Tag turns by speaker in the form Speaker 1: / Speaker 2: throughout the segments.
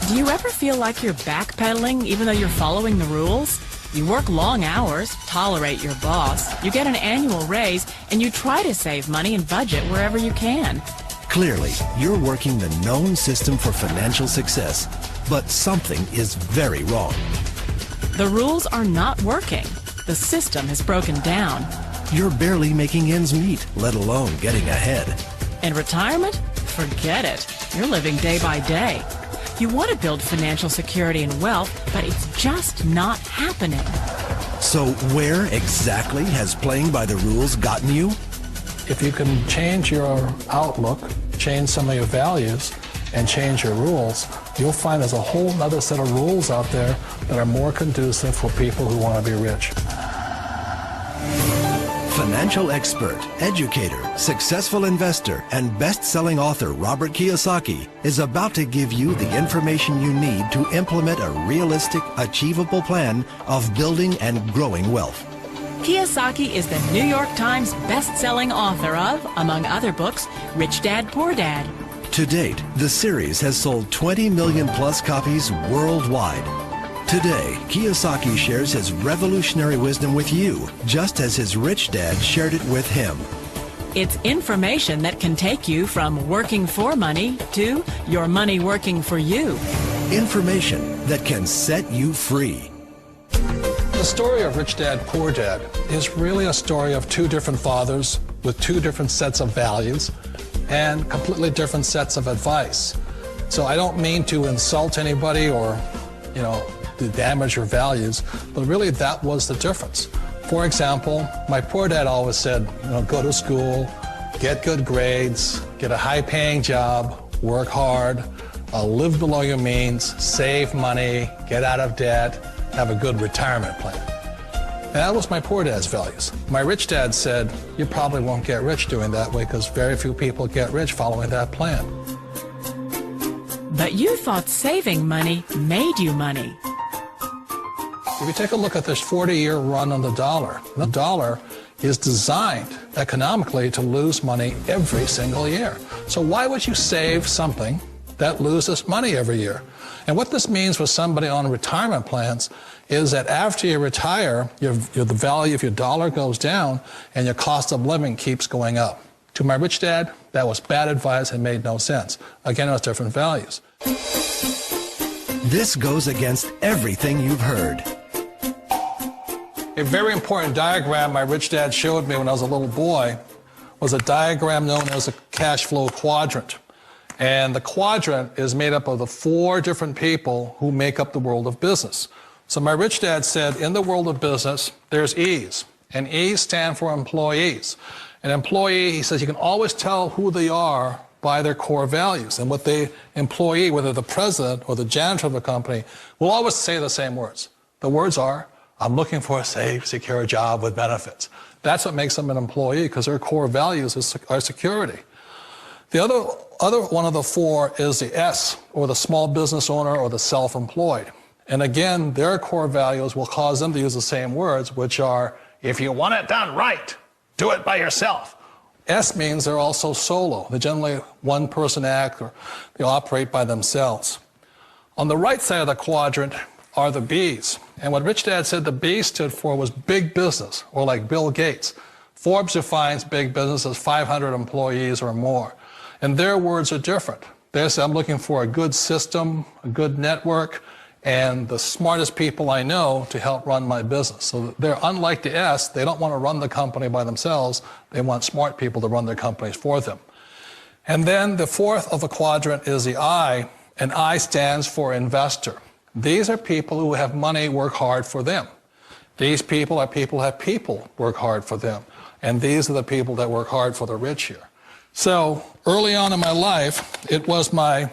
Speaker 1: Do you ever feel like you're backpedaling even though you're following the rules? You work long hours, tolerate your boss, you get an annual raise, and you try to save money and budget wherever you can.
Speaker 2: Clearly, you're working the known system for financial success, but something is very wrong.
Speaker 1: The rules are not working. The system has broken down.
Speaker 2: You're barely making ends meet, let alone getting ahead.
Speaker 1: And retirement? Forget it. You're living day by day. You want to build financial security and wealth, but it's just not happening.
Speaker 2: So where exactly has playing by the rules gotten you?
Speaker 3: If you can change your outlook, change some of your values, and change your rules, you'll find there's a whole other set of rules out there that are more conducive for people who want to be rich.
Speaker 2: Financial expert, educator, successful investor, and best-selling author Robert Kiyosaki is about to give you the information you need to implement a realistic, achievable plan of building and growing wealth.
Speaker 1: Kiyosaki is the New York Times best-selling author of, among other books, Rich Dad, Poor Dad.
Speaker 2: To date, the series has sold 20 million plus copies worldwide. Today, Kiyosaki shares his revolutionary wisdom with you, just as his rich dad shared it with him.
Speaker 1: It's information that can take you from working for money to your money working for you.
Speaker 2: Information that can set you free.
Speaker 3: The story of Rich Dad, Poor Dad is really a story of two different fathers with two different sets of values and completely different sets of advice. So I don't mean to insult anybody or, to damage your values, but really that was the difference. For example, my poor dad always said, go to school, get good grades, get a high-paying job, work hard, live below your means, save money, get out of debt, have a good retirement plan. And that was my poor dad's values. My rich dad said, you probably won't get rich doing that way because very few people get rich following that plan.
Speaker 1: But you thought saving money made you money.
Speaker 3: If you take a look at this 40-year run on the dollar is designed economically to lose money every single year. So why would you save something that loses money every year? And what this means for somebody on retirement plans is that after you retire, the value of your dollar goes down and your cost of living keeps going up. To my rich dad, that was bad advice and made no sense. Again, it was different values.
Speaker 2: This goes against everything you've heard.
Speaker 3: A very important diagram my rich dad showed me when I was a little boy was a diagram known as a cash flow quadrant. And the quadrant is made up of the four different people who make up the world of business. So my rich dad said, in the world of business, there's E's, and E's stand for employees. An employee, he says, you can always tell who they are by their core values. And what the employee, whether the president or the janitor of the company, will always say the same words. The words are, I'm looking for a safe, secure job with benefits. That's what makes them an employee, because their core values are security. The other one of the four is the S, or the small business owner or the self-employed. And again, their core values will cause them to use the same words, which are, if you want it done right, do it by yourself. S means they're also solo. They're generally one-person act, or they operate by themselves. On the right side of the quadrant are the B's. And what Rich Dad said the B stood for was big business, or like Bill Gates. Forbes defines big business as 500 employees or more. And their words are different. They say, I'm looking for a good system, a good network, and the smartest people I know to help run my business. So they're unlike the S. They don't want to run the company by themselves. They want smart people to run their companies for them. And then the fourth of the quadrant is the I, and I stands for investor. These are people who have money work hard for them. These people are people who have people work hard for them. And these are the people that work hard for the rich here. So early on in my life, it was my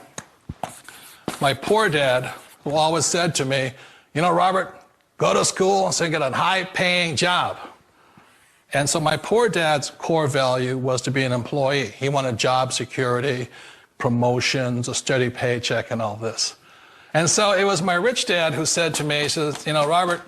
Speaker 3: poor dad who always said to me, Robert, go to school and get a high-paying job. And so my poor dad's core value was to be an employee. He wanted job security, promotions, a steady paycheck, and all this. And so it was my rich dad who said to me, he says, Robert,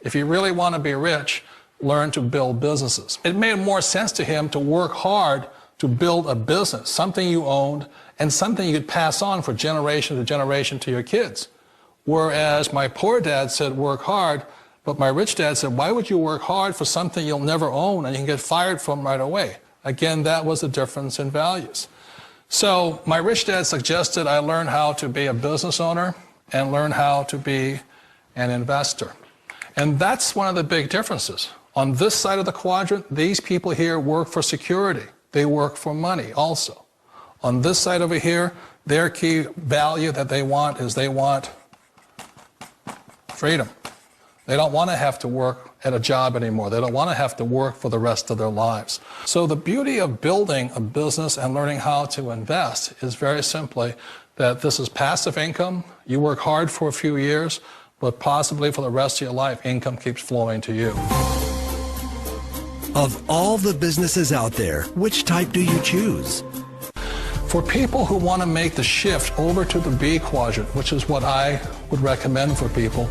Speaker 3: if you really want to be rich, learn to build businesses. It made more sense to him to work hard to build a business, something you owned and something you could pass on for generation to generation to your kids. Whereas my poor dad said work hard, but my rich dad said, why would you work hard for something you'll never own and you can get fired from right away? Again, that was a difference in values. So my rich dad suggested I learn how to be a business owner and learn how to be an investor. And that's one of the big differences. On this side of the quadrant, these people here work for security. They work for money also. On this side over here, their key value that they want is they want freedom. They don't want to have to work at a job anymore. They don't want to have to work for the rest of their lives. So the beauty of building a business and learning how to invest is very simply that this is passive income. You work hard for a few years, but possibly for the rest of your life, income keeps flowing to you.
Speaker 2: Of all the businesses out there, which type do you choose?
Speaker 3: For people who want to make the shift over to the B quadrant, which is what I would recommend for people,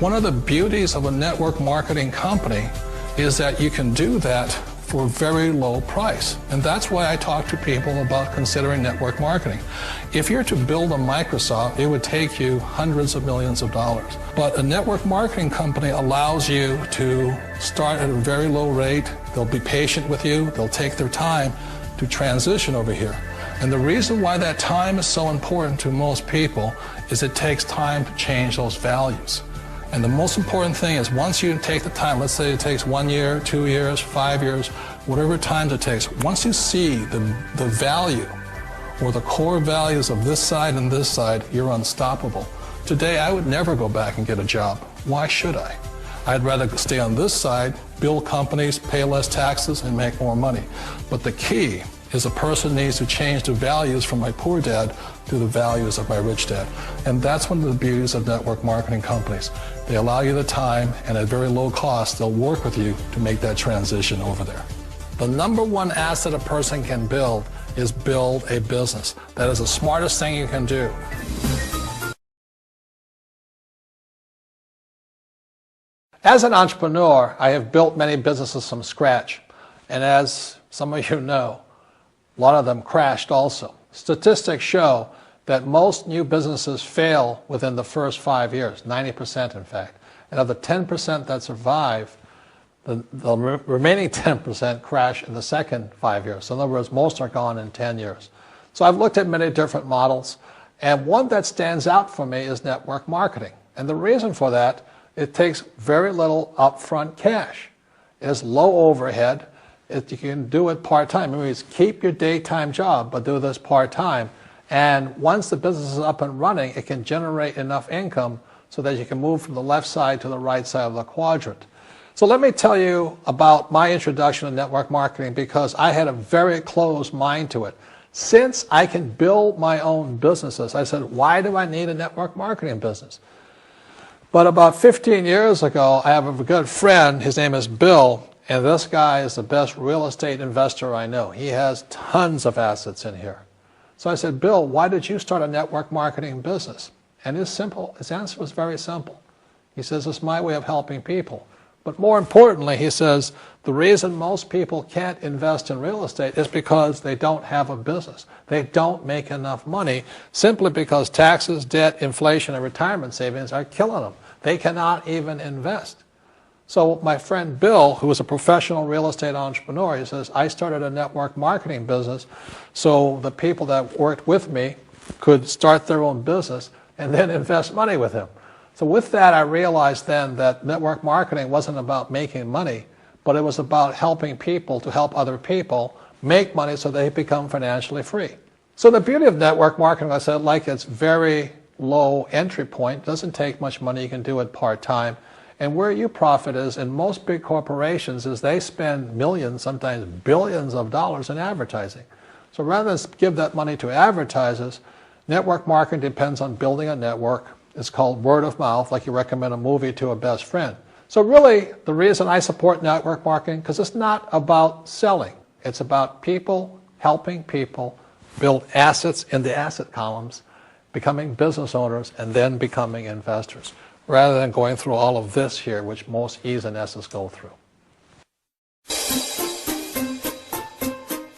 Speaker 3: one of the beauties of a network marketing company is that you can do that for a very low price. And that's why I talk to people about considering network marketing. If you're to build a Microsoft, it would take you hundreds of millions of dollars. But a network marketing company allows you to start at a very low rate. They'll be patient with you. They'll take their time to transition over here. And the reason why that time is so important to most people is it takes time to change those values. And the most important thing is once you take the time, let's say it takes 1 year, 2 years, 5 years, whatever time it takes, once you see the value or the core values of this side and this side, you're unstoppable. Today, I would never go back and get a job. Why should I? I'd rather stay on this side, build companies, pay less taxes, and make more money. But the key is a person needs to change the values from my poor dad to the values of my rich dad. And that's one of the beauties of network marketing companies. They allow you the time, and at very low cost, they'll work with you to make that transition over there. The number one asset a person can build is build a business. That is the smartest thing you can do. As an entrepreneur, I have built many businesses from scratch. And as some of you know, a lot of them crashed also. Statistics show that most new businesses fail within the first 5 years, 90% in fact. And of the 10% that survive, the remaining 10% crash in the second 5 years. So in other words, most are gone in 10 years. So I've looked at many different models, and one that stands out for me is network marketing. And the reason for that, it takes very little upfront cash. It is low overhead. You can do it part-time. It means keep your daytime job, but do this part-time. And once the business is up and running, it can generate enough income so that you can move from the left side to the right side of the quadrant. So let me tell you about my introduction to network marketing, because I had a very closed mind to it. Since I can build my own businesses, I said, why do I need a network marketing business? But about 15 years ago, I have a good friend. His name is Bill. And this guy is the best real estate investor I know. He has tons of assets in here. So I said, Bill, why did you start a network marketing business? And his answer was very simple. He says, it's my way of helping people. But more importantly, he says, the reason most people can't invest in real estate is because they don't have a business. They don't make enough money simply because taxes, debt, inflation, and retirement savings are killing them. They cannot even invest. So my friend Bill, who is a professional real estate entrepreneur, he says, I started a network marketing business so the people that worked with me could start their own business and then invest money with him. So with that, I realized then that network marketing wasn't about making money, but it was about helping people to help other people make money so they become financially free. So the beauty of network marketing, I said, like it's very low entry point, doesn't take much money, you can do it part-time. And where you profit is in most big corporations is they spend millions, sometimes billions of dollars in advertising. So rather than give that money to advertisers, network marketing depends on building a network. It's called word of mouth, like you recommend a movie to a best friend. So really, the reason I support network marketing, because it's not about selling. It's about people helping people build assets in the asset columns, becoming business owners, and then becoming investors, rather than going through all of this here, which most E's and S's go through.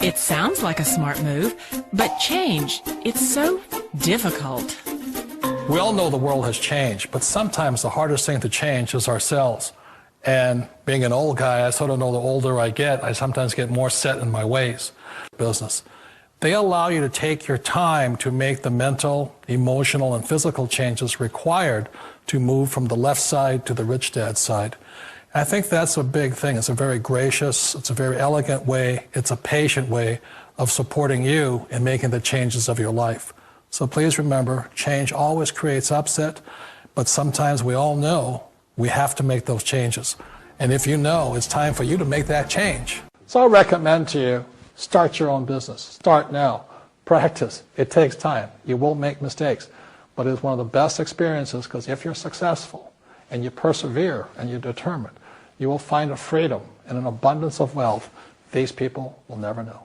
Speaker 1: It's Sounds like a smart move, but change, it's so difficult.
Speaker 3: We all know the world has changed, but sometimes the hardest thing to change is ourselves. And being an old guy, I sort of know the older I get, I sometimes get more set in my ways. Business. They allow you to take your time to make the mental, emotional, and physical changes required to move from the left side to the rich dad side. I think that's a big thing. It's a very gracious, it's a very elegant way, it's a patient way of supporting you in making the changes of your life. So please remember, change always creates upset, but sometimes we all know we have to make those changes. And if you know it's time for you to make that change. So I recommend to you, start your own business. Start now. Practice. It takes time. You will make mistakes. But it's one of the best experiences because if you're successful and you persevere and you're determined, you will find a freedom and an abundance of wealth these people will never know.